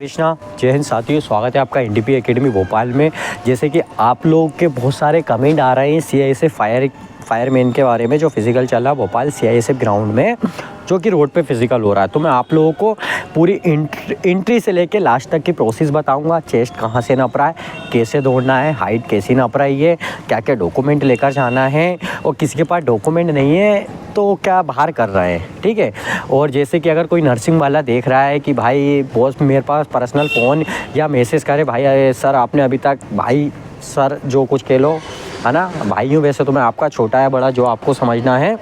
कृष्णा जय हिंद साथियों, स्वागत है आपका एनडीपी एकेडमी भोपाल में। जैसे कि आप लोगों के बहुत सारे कमेंट आ रहे हैं सीआईएसएफ फायरमैन के बारे में, जो फिज़िकल चल रहा है भोपाल सीआईएसएफ ग्राउंड में, जो कि रोड पे फिज़िकल हो रहा है। तो मैं आप लोगों को पूरी एंट्री से लेके लास्ट तक की प्रोसेस बताऊंगा। चेस्ट कहाँ से नाप रहा है, कैसे दौड़ना है, हाइट कैसी नाप रही है, क्या क्या डॉक्यूमेंट लेकर जाना है, और किसी के पास डॉक्यूमेंट नहीं है तो क्या बाहर कर रहे हैं, ठीक है। और जैसे कि अगर कोई नर्सिंग वाला देख रहा है कि भाई बॉस मेरे पास पर्सनल फ़ोन या मैसेज करे, भाई सर आपने अभी तक, भाई सर जो कुछ कह लो, है ना भाई हूँ वैसे तो मैं आपका, छोटा है बड़ा जो आपको समझना है।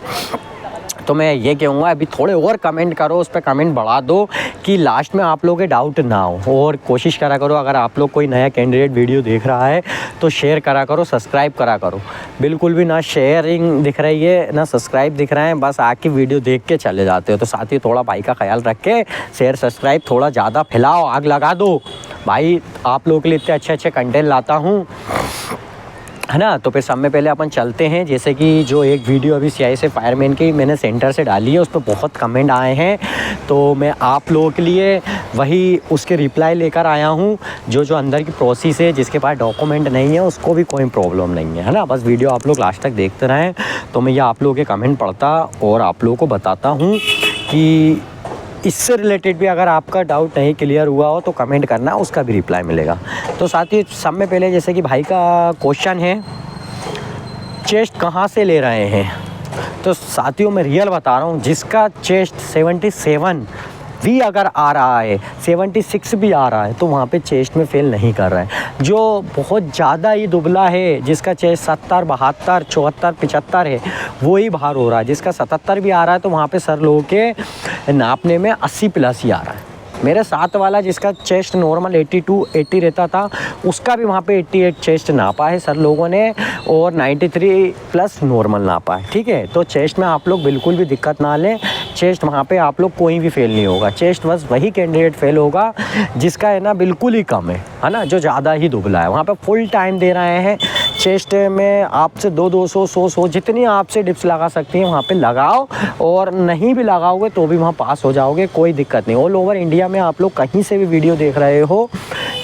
तो मैं ये कहूँगा अभी थोड़े और कमेंट करो, उस पर कमेंट बढ़ा दो कि लास्ट में आप लोगों के डाउट ना हो। और कोशिश करा करो, अगर आप लोग कोई नया कैंडिडेट वीडियो देख रहा है तो शेयर करा करो, सब्सक्राइब करा करो। बिल्कुल भी ना शेयरिंग दिख रही है ना सब्सक्राइब दिख रहे हैं, बस आके वीडियो देख के चले जाते हो। तो साथ ही थोड़ा भाई का ख्याल रख के शेयर सब्सक्राइब थोड़ा ज़्यादा फैलाओ, आग लगा दो भाई। आप लोगों के लिए इतने अच्छे अच्छे कंटेंट लाता हूँ, है ना। तो फिर सब में पहले अपन चलते हैं। जैसे कि जो एक वीडियो अभी सीआईएसएफ फायरमैन की मैंने सेंटर से डाली है, उस पर बहुत कमेंट आए हैं, तो मैं आप लोगों के लिए वही उसके रिप्लाई लेकर आया हूँ। जो अंदर की प्रोसेस है, जिसके पास डॉक्यूमेंट नहीं है उसको भी कोई प्रॉब्लम नहीं है ना। बस वीडियो आप लोग लास्ट तक देखते रहें। तो मैं ये आप लोगों के कमेंट पढ़ता और आप लोगों को बताता हूँ कि इससे रिलेटेड भी अगर आपका डाउट नहीं क्लियर हुआ हो तो कमेंट करना, उसका भी रिप्लाई मिलेगा। तो साथ ही सब में पहले जैसे कि भाई का क्वेश्चन है चेस्ट कहाँ से ले रहे हैं, तो साथियों मैं रियल बता रहा हूँ, जिसका चेस्ट 77 भी अगर आ रहा है, 76 भी आ रहा है, तो वहाँ पे चेस्ट में फेल नहीं कर रहा है। जो बहुत ज़्यादा ही दुबला है, जिसका चेस्ट 70, 72, 74, 75 है, वो ही बाहर हो रहा है। जिसका 77 भी आ रहा है तो वहाँ पे सर लोगों के नापने में 80 प्लस ही आ रहा है। मेरे साथ वाला जिसका चेस्ट नॉर्मल 82, 80 रहता था, उसका भी वहाँ पे 88 चेस्ट नापा है सर लोगों ने, और 93 प्लस नॉर्मल नापा है, ठीक है। तो चेस्ट में आप लोग बिल्कुल भी दिक्कत ना लें, चेस्ट वहाँ पे आप लोग कोई भी फेल नहीं होगा। चेस्ट बस वही कैंडिडेट फेल होगा जिसका है ना बिल्कुल ही कम है ना, जो ज़्यादा ही दुबला है। वहाँ पे फुल टाइम दे रहे हैं। चेस्ट में आपसे 200, 100 जितनी आपसे डिप्स लगा सकती हैं वहाँ पे लगाओ, और नहीं भी लगाओगे तो भी वहाँ पास हो जाओगे, कोई दिक्कत नहीं। ऑल ओवर इंडिया में आप लोग कहीं से भी वीडियो देख रहे हो,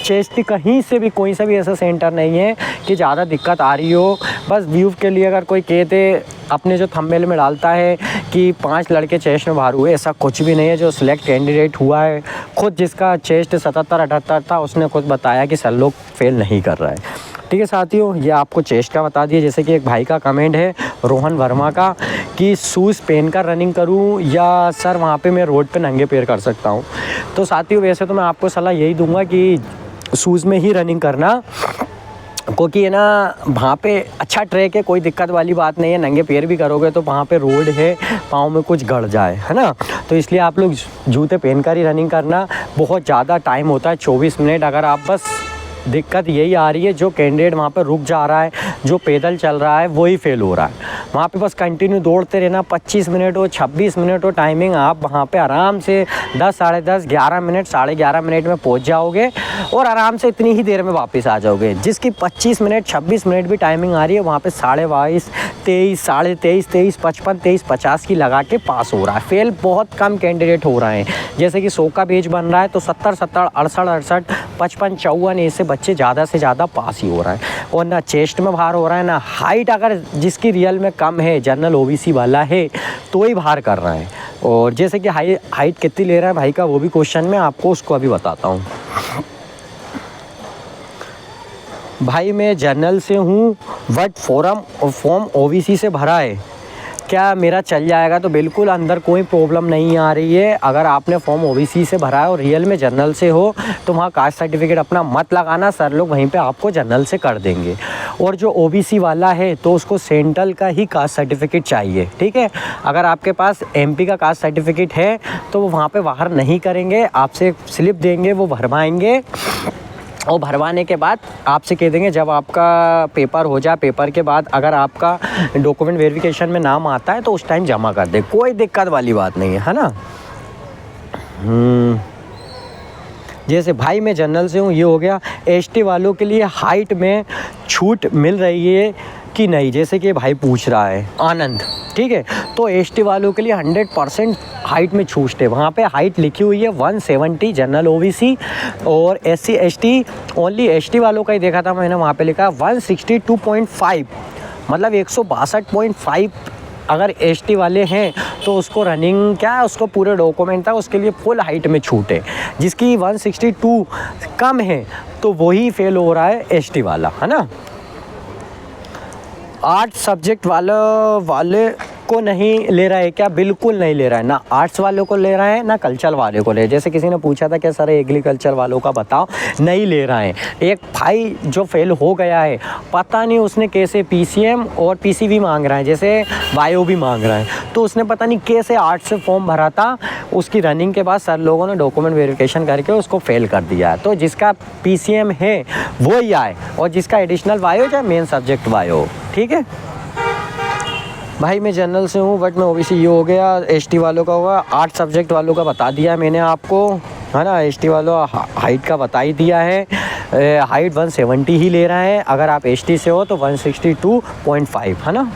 चेस्ट की कहीं से भी कोई सा भी ऐसा सेंटर नहीं है कि ज़्यादा दिक्कत आ रही हो। बस व्यू के लिए अगर कोई कहते अपने जो थंबनेल में डालता है कि 5 लड़के चेस्ट में बाहर हुए, ऐसा कुछ भी नहीं है। जो सिलेक्ट कैंडिडेट हुआ है, खुद जिसका चेस्ट 77, 78 था, उसने खुद बताया कि सर लोग फेल नहीं कर रहा है, ठीक है साथियों। ये आपको चेस्ट का बता दिए। जैसे कि एक भाई का कमेंट है रोहन वर्मा का कि शूज़ पहन कर रनिंग करूं या सर वहाँ पे मैं रोड पे नंगे पैर कर सकता हूं। तो साथियों वैसे तो मैं आपको सलाह यही दूंगा कि शूज़ में ही रनिंग करना, क्योंकि है ना वहाँ पे अच्छा ट्रैक है, कोई दिक्कत वाली बात नहीं है। नंगे पैर भी करोगे तो वहाँ पे रोड है, पाँव में कुछ गड़ जाए, है ना। तो इसलिए आप लोग जूते पहनकर ही रनिंग करना। बहुत ज़्यादा टाइम होता है 24 मिनट। अगर आप बस दिक्कत यही आ रही है, जो कैंडिडेट वहाँ पे रुक जा रहा है, जो पैदल चल रहा है, वही फेल हो रहा है। वहाँ पे बस कंटिन्यू दौड़ते रहना, 25 मिनट हो, 26 मिनट हो टाइमिंग, आप वहाँ पे आराम से 10, साढ़े 10, 11 मिनट, साढ़े 11 मिनट में पहुँच जाओगे और आराम से इतनी ही देर में वापस आ जाओगे। जिसकी 25 मिनट, 26 मिनट भी टाइमिंग आ रही है, वहाँ पे 22.5, 23, साढ़े 23, 23, 55, 23, 50 की लगा के पास हो रहा है। फेल बहुत कम कैंडिडेट हो रहे हैं। जैसे कि 100 का बेच बन रहा है तो 70, 70, 68, 68, 55, 54 ऐसे बच्चे ज़्यादा से ज़्यादा पास ही हो रहा है। और ना चेस्ट में बाहर हो रहा है ना हाइट, अगर जिसकी रियल में कम है, जनरल ओबीसी वाला है, तो ही बाहर कर रहा है। और जैसे कि हाइट कितनी ले रहा है भाई का, वो भी क्वेश्चन में आपको उसको अभी बताता हूँ। भाई मैं जनरल से हूँ, बट फॉर्म ओबीसी से भरा है, क्या मेरा चल जाएगा? तो बिल्कुल अंदर कोई प्रॉब्लम नहीं आ रही है। अगर आपने फॉर्म ओबीसी से भरा है और रियल में जनरल से हो तो वहाँ कास्ट सर्टिफिकेट अपना मत लगाना, सर लोग वहीं पे आपको जनरल से कर देंगे। और जो ओबीसी वाला है तो उसको सेंट्रल का ही कास्ट सर्टिफिकेट चाहिए, ठीक है। अगर आपके पास एमपी का कास्ट सर्टिफिकेट है तो वो वहाँ पर बाहर नहीं करेंगे, आपसे स्लिप देंगे, वो भरवाएँगे, और भरवाने के बाद आपसे कह देंगे जब आपका पेपर हो जाए, पेपर के बाद अगर आपका डॉक्यूमेंट वेरिफिकेशन में नाम आता है तो उस टाइम जमा कर दे, कोई दिक्कत वाली बात नहीं है ना। जैसे भाई मैं जनरल से हूँ, ये हो गया। एसटी वालों के लिए हाइट में छूट मिल रही है कि नहीं, जैसे कि भाई पूछ रहा है आनंद, ठीक है। तो एसटी वालों के लिए 100% हाइट में छूट है। वहाँ पे हाइट लिखी हुई है 170 जनरल ओबीसी, और एससी एसटी ओनली एसटी वालों का ही देखा था मैंने, वहाँ पे लिखा है 162.5, मतलब 162.5 अगर एसटी वाले हैं तो उसको रनिंग क्या है, उसको पूरे डॉक्यूमेंट था, उसके लिए फुल हाइट में छूट है। जिसकी 162 कम है तो वही फेल हो रहा है एसटी वाला, है ना। आर्ट्स सब्जेक्ट वाले को नहीं ले रहा है क्या? बिल्कुल नहीं ले रहा है, ना आर्ट्स वालों को ले रहा है ना कल्चर वाले को ले। जैसे किसी ने पूछा था कि सर एग्रीकल्चर वालों का बताओ, नहीं ले रहा है। एक भाई जो फेल हो गया है, पता नहीं उसने कैसे पीसीएम और पीसीबी मांग रहा है, जैसे बायो भी मांग रहा है, तो उसने पता नहीं कैसे आर्ट्स से फॉर्म भरा था, उसकी रनिंग के बाद सर लोगों ने डॉक्यूमेंट वेरिफिकेशन करके उसको फेल कर दिया। तो जिसका पीसीएम है वो ही आए, और जिसका एडिशनल बायो चाहे मेन सब्जेक्ट बायो, ठीक है भाई। मैं जनरल से हूँ बट मैं ओबीसी ये हो गया, एसटी वालों का होगा। आर्ट सब्जेक्ट वालों का बता दिया मैंने आपको, है ना। एसटी वालों हाइट का बता ही दिया है, हाइट 170 ही ले रहा है। अगर आप एसटी से हो तो 162.5, है ना।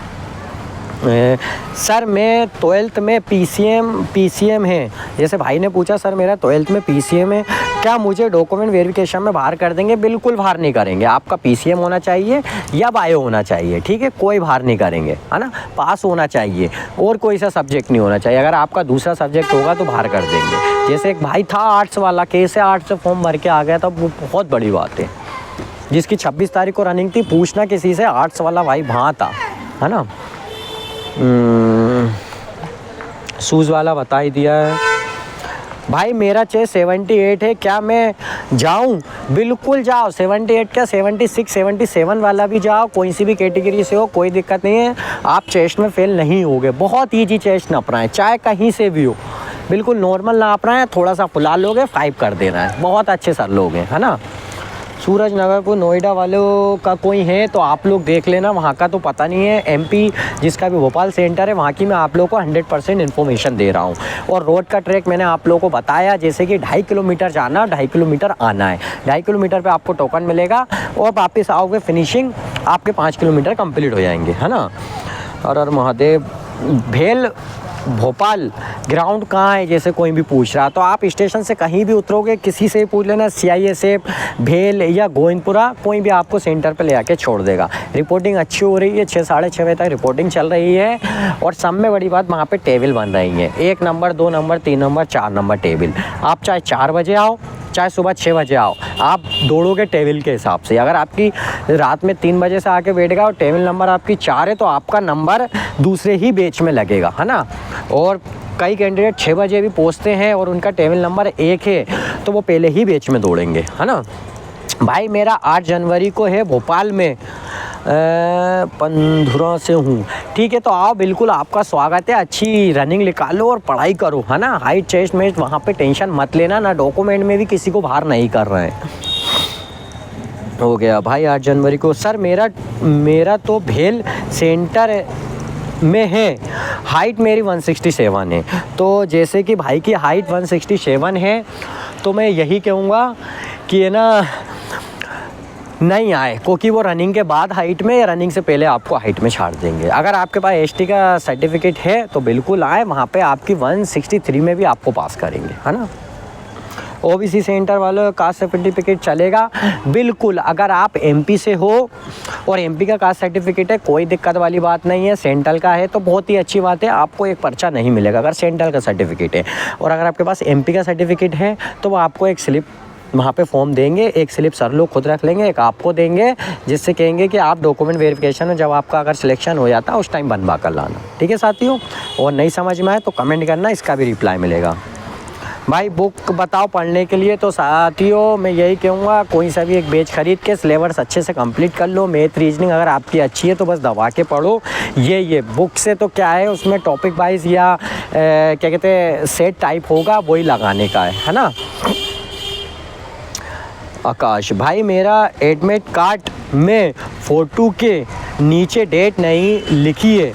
सर मैं 12th में पीसीएम है, जैसे भाई ने पूछा सर मेरा 12th में पीसीएम है, क्या मुझे डॉक्यूमेंट वेरिफिकेशन में बाहर कर देंगे? बिल्कुल बाहर नहीं करेंगे। आपका पीसीएम होना चाहिए या बायो होना चाहिए, ठीक है, कोई बाहर नहीं करेंगे, है ना। पास होना चाहिए और कोई सा सब्जेक्ट नहीं होना चाहिए। अगर आपका दूसरा सब्जेक्ट होगा तो बाहर कर देंगे। जैसे एक भाई था आर्ट्स वाला, कैसे आर्ट्स से फॉर्म भर के आ गया था, वो बहुत बड़ी बात है। जिसकी 26 तारीख को रनिंग थी, पूछना किसी से, आर्ट्स वाला भाई वहाँ था, है ना। शूज़ वाला बता ही दिया है भाई। मेरा चेस्ट 78 है, क्या मैं जाऊं? बिल्कुल जाओ, 78 क्या 76 77 वाला भी जाओ, कोई सी भी कैटेगरी से हो, कोई दिक्कत नहीं है। आप चेस्ट में फेल नहीं होगे। बहुत ईजी चेस्ट नापना है, चाहे कहीं से भी हो, बिल्कुल नॉर्मल नापना है, थोड़ा सा फुला लोगे 5 कर देना है, बहुत अच्छे सर लोग हैं, है ना। सूरज नगर को नोएडा वालों का कोई है तो आप लोग देख लेना, वहाँ का तो पता नहीं है। एमपी जिसका भी भोपाल सेंटर है, वहाँ की मैं आप लोगों को 100% इन्फॉर्मेशन दे रहा हूँ। और रोड का ट्रैक मैंने आप लोगों को बताया, जैसे कि 2.5 किलोमीटर जाना, 2.5 किलोमीटर आना है। 2.5 किलोमीटर पे आपको टोकन मिलेगा और वापस आओगे, फिनिशिंग आपके 5 किलोमीटर कंप्लीट हो जाएंगे, है ना। और महादेव भेल भोपाल ग्राउंड कहाँ है, जैसे कोई भी पूछ रहा, तो आप स्टेशन से कहीं भी उतरोगे, किसी से भी पूछ लेना, CISF भेल या गोविंदपुरा, कोई भी आपको सेंटर पे ले आके छोड़ देगा। रिपोर्टिंग अच्छी हो रही है, 6 साढ़े 6 बजे तक रिपोर्टिंग चल रही है। और सब में बड़ी बात, वहाँ पे टेबल बन रही है, 1 number 2 number 3 number 4 number table. आप चाहे 4 बजे आओ, चाहे सुबह 6 बजे आओ, आप दौड़ोगे टेबल के हिसाब से। अगर आपकी रात में 3 बजे से आके बैठ गया और टेबल नंबर आपकी 4 है, तो आपका नंबर दूसरे ही बैच में लगेगा, है ना। और कई कैंडिडेट 6 बजे भी पहुंचते हैं और उनका टेबल नंबर 1 है, तो वो पहले ही बैच में दौड़ेंगे, है ना। भाई मेरा 8 जनवरी को है भोपाल में, 15 से हूँ, ठीक है। तो आओ, बिल्कुल आपका स्वागत है। अच्छी रनिंग निकालो और पढ़ाई करो, है ना। हाइट चेस्ट में वहाँ पे टेंशन मत लेना, ना डॉक्यूमेंट में भी किसी को बाहर नहीं कर रहे हैं। हो गया भाई 8 जनवरी को। सर मेरा तो भेल सेंटर में है, हाइट मेरी 167 है। तो जैसे कि भाई की हाइट 167 है, तो मैं यही कहूँगा कि है ना, नहीं आए, क्योंकि वो रनिंग के बाद हाइट में या रनिंग से पहले आपको हाइट में छाड़ देंगे। अगर आपके पास एसटी का सर्टिफिकेट है तो बिल्कुल आए, वहाँ पे आपकी 163 में भी आपको पास करेंगे, है ना। ओबीसी सेंटर वालों का कास्ट सर्टिफिकेट चलेगा बिल्कुल। अगर आप एमपी से हो और एमपी का कास्ट सर्टिफिकेट है, कोई दिक्कत वाली बात नहीं है। सेंट्रल का है तो बहुत ही अच्छी बात है, आपको एक पर्चा नहीं मिलेगा अगर सेंट्रल का सर्टिफिकेट है। और अगर आपके पास एमपी का सर्टिफिकेट है तो वो आपको एक स्लिप वहाँ पे फॉर्म देंगे, एक स्लिप सर लोग खुद रख लेंगे, एक आपको देंगे, जिससे कहेंगे कि आप डॉक्यूमेंट वेरिफिकेशन में जब आपका अगर सिलेक्शन हो जाता है उस टाइम बनवा कर लाना, ठीक है साथियों। और नहीं समझ में आए तो कमेंट करना, इसका भी रिप्लाई मिलेगा। भाई बुक बताओ पढ़ने के लिए, तो साथियों मैं यही कहूँगा, कोई सा भी एक पेज खरीद के सिलेबस अच्छे से कंप्लीट कर लो। मैथ रीजनिंग अगर आपकी अच्छी है तो बस दबा के पढ़ो। ये बुक से तो क्या है, उसमें टॉपिक वाइज या क्या कहते हैं सेट टाइप होगा, वही लगाने का है ना। आकाश भाई मेरा एडमिट कार्ड में फ़ोटो के नीचे डेट नहीं लिखी है,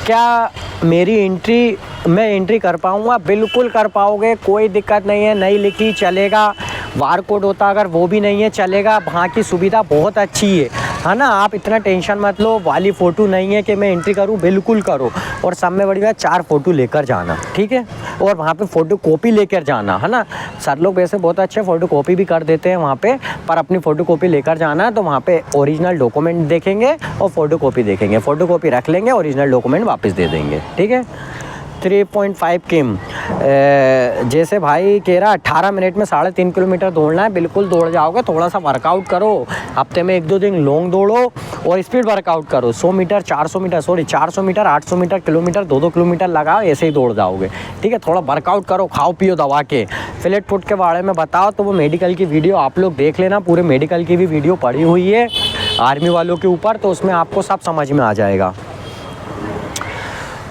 क्या मेरी मैं एंट्री कर पाऊँगा? बिल्कुल कर पाओगे, कोई दिक्कत नहीं है। नहीं लिखी चलेगा, बार कोड होता अगर वो भी नहीं है चलेगा। वहाँ की सुविधा बहुत अच्छी है, है ना। आप इतना टेंशन मत लो, वाली फ़ोटो नहीं है कि मैं एंट्री करूँ, बिल्कुल करो। और सब में बड़ी बात 4 फ़ोटो लेकर जाना, ठीक है। और वहाँ पे फ़ोटो कॉपी लेकर जाना, है ना। सर लोग वैसे बहुत अच्छे फ़ोटो कॉपी भी कर देते हैं वहाँ पे, पर अपनी फ़ोटो कॉपी लेकर जाना। तो वहाँ पे ओरिजिनल डॉक्यूमेंट देखेंगे और फ़ोटो कॉपी देखेंगे, फ़ोटो कॉपी रख लेंगे, ओरिजिनल डॉक्यूमेंट वापस दे देंगे, ठीक है। 3.5 किम जैसे भाई कह रहा 18 मिनट में 3.5 किलोमीटर दौड़ना है, बिल्कुल दौड़ जाओगे। थोड़ा सा वर्कआउट करो, हफ्ते में 1-2 दिन लॉन्ग दौड़ो और स्पीड वर्कआउट करो। 100 metre 400 metre 400 metre 800 metre kilometre 2-2 kilometre लगाओ, ऐसे ही दौड़ जाओगे, ठीक है। थोड़ा वर्कआउट करो, खाओ पियो दवा के। फ्लैट फुट के बारे में बताओ तो वो मेडिकल की वीडियो आप लोग देख लेना, पूरे मेडिकल की भी वीडियो पड़ी हुई है आर्मी वालों के ऊपर, तो उसमें आपको सब समझ में आ जाएगा।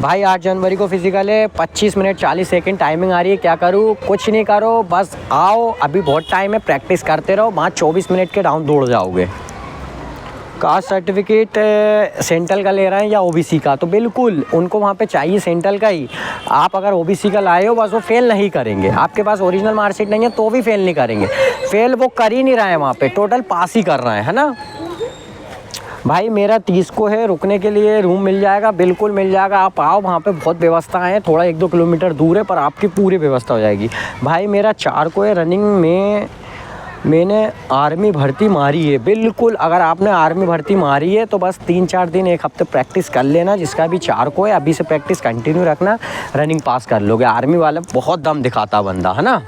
भाई 8 जनवरी को फिजिकल है, 25 मिनट 40 सेकंड टाइमिंग आ रही है। क्या करूँ? कुछ नहीं करो, बस आओ, अभी बहुत टाइम है, प्रैक्टिस करते रहो। वहाँ 24 मिनट के राउंड दौड़ जाओगे। कास्ट सर्टिफिकेट सेंट्रल का ले रहे हैं या ओबीसी का? तो बिल्कुल उनको वहाँ पे चाहिए सेंट्रल का ही। आप अगर ओबीसी का लाए हो बस वो फेल नहीं करेंगे। आपके पास ओरिजिनल मार्कशीट नहीं है तो भी फेल नहीं करेंगे। फेल वो कर ही नहीं रहे हैं, वहाँ पे टोटल पास ही कर रहे हैं, है ना। भाई मेरा 30 को है, रुकने के लिए रूम मिल जाएगा, बिल्कुल मिल जाएगा। आप आओ, वहाँ पे बहुत व्यवस्था है, थोड़ा 1-2 किलोमीटर दूर है पर आपकी पूरी व्यवस्था हो जाएगी। भाई मेरा 4 को है, रनिंग में मैंने आर्मी भर्ती मारी है। बिल्कुल अगर आपने आर्मी भर्ती मारी है तो बस 3-4 दिन 1 हफ्ते प्रैक्टिस कर लेना। जिसका भी 4 को है अभी से प्रैक्टिस कंटिन्यू रखना, रनिंग पास कर लोगे। आर्मी वाला बहुत दम दिखाता बंदा, है ना।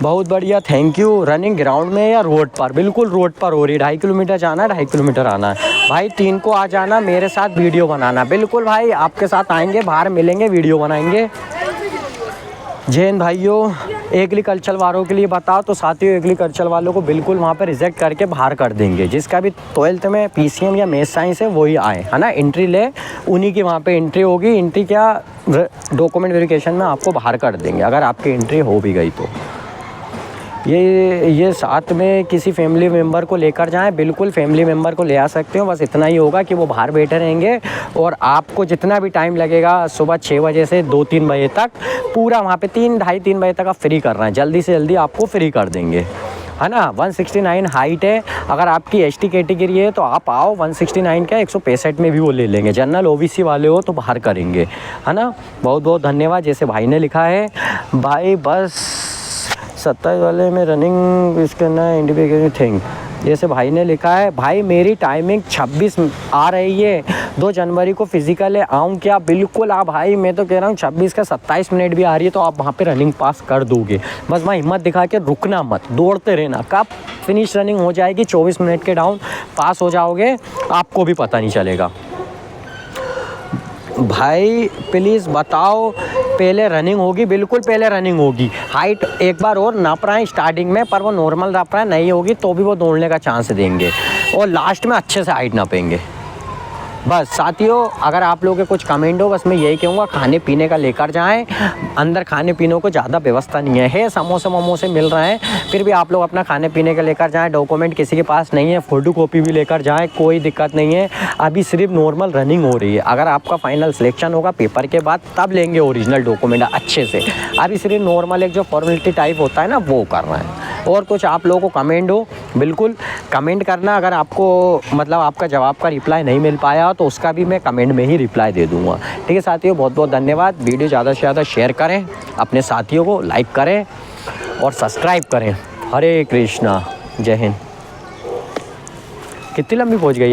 बहुत बढ़िया, थैंक यू। रनिंग ग्राउंड में या रोड पर? बिल्कुल रोड पर हो रही है। 2.5 किलोमीटर जाना है, 2.5 किलोमीटर आना है। भाई 3 को आ जाना, मेरे साथ वीडियो बनाना। बिल्कुल भाई आपके साथ आएंगे, बाहर मिलेंगे, वीडियो बनाएंगे। जैन भाइयों, एग्रीकल्चर वालों के लिए बताओ तो साथियों, एग्रीकल्चर वालों को बिल्कुल वहाँ पर रिजेक्ट करके बाहर कर देंगे। जिसका भी 12th में पीसीएम या मैथ साइंस है वही आए, है ना। एंट्री ले, उन्हीं की वहाँ पे एंट्री होगी। एंट्री क्या, डॉक्यूमेंट वेरिफिकेशन में आपको बाहर कर देंगे अगर आपकी एंट्री हो भी गई तो। ये साथ में किसी फैमिली मेम्बर को लेकर जाएं, बिल्कुल फैमिली मेम्बर को ले आ सकते हो। बस इतना ही होगा कि वो बाहर बैठे रहेंगे और आपको जितना भी टाइम लगेगा, सुबह 6 बजे से 2-3 बजे तक पूरा वहाँ पे 3-2:30-3 बजे तक आप फ्री कर रहे हैं। जल्दी से जल्दी आपको फ्री कर देंगे, है ना। 169 हाइट है। अगर आपकी एसटी कैटेगरी है तो आप आओ, 169 का 165 में भी वो ले लेंगे। जनरल ओबीसी वाले हो तो बाहर करेंगे, है ना। बहुत बहुत धन्यवाद। जैसे भाई ने लिखा है, भाई बस 27 वाले में रनिंग इसके ना इंडिविजुअल थिंग, जैसे भाई ने लिखा है। भाई मेरी टाइमिंग 26 आ रही है, 2 जनवरी को फिजिकल है, आऊँ क्या? बिल्कुल आप भाई, मैं तो कह रहा हूँ 26 का 27 मिनट भी आ रही है तो आप वहाँ पे रनिंग पास कर दोगे। बस वहाँ हिम्मत दिखा के रुकना मत, दौड़ते रहना। कब फिनिश रनिंग हो जाएगी, 24 मिनट के डाउन पास हो जाओगे, आपको भी पता नहीं चलेगा। भाई प्लीज़ बताओ, पहले रनिंग होगी? बिल्कुल पहले रनिंग होगी। हाइट एक बार और नाप रहे हैं स्टार्टिंग में, पर वो नॉर्मल नाप रहे हैं, नहीं होगी तो भी वो दौड़ने का चांस देंगे और लास्ट में अच्छे से हाइट नापेंगे। बस साथियों, अगर आप लोगों के कुछ कमेंट हो, बस मैं यही कहूँगा, खाने पीने का लेकर जाएं। अंदर खाने पीने को ज़्यादा व्यवस्था नहीं है, समोसे वमोसे मिल रहे हैं, फिर भी आप लोग अपना खाने पीने का लेकर जाएं। डॉक्यूमेंट किसी के पास नहीं है, फ़ोटो कॉपी भी लेकर जाएं, कोई दिक्कत नहीं है। अभी सिर्फ नॉर्मल रनिंग हो रही है। अगर आपका फाइनल सिलेक्शन होगा पेपर के बाद तब लेंगे ओरिजिनल डॉक्यूमेंट अच्छे से। अभी सिर्फ नॉर्मल एक जो फॉर्मेलिटी टाइप होता है ना, वो कर रहे हैं। और कुछ आप लोगों को कमेंट हो, बिल्कुल कमेंट करना। अगर आपको मतलब आपका जवाब का रिप्लाई नहीं मिल पाया तो उसका भी मैं कमेंट में ही रिप्लाई दे दूँगा, ठीक है साथियों। बहुत बहुत धन्यवाद। वीडियो ज़्यादा से ज़्यादा शेयर करें, अपने साथियों को लाइक करें और सब्सक्राइब करें। हरे कृष्णा, जय हिंद। कितनी लंबी पहुँच गई?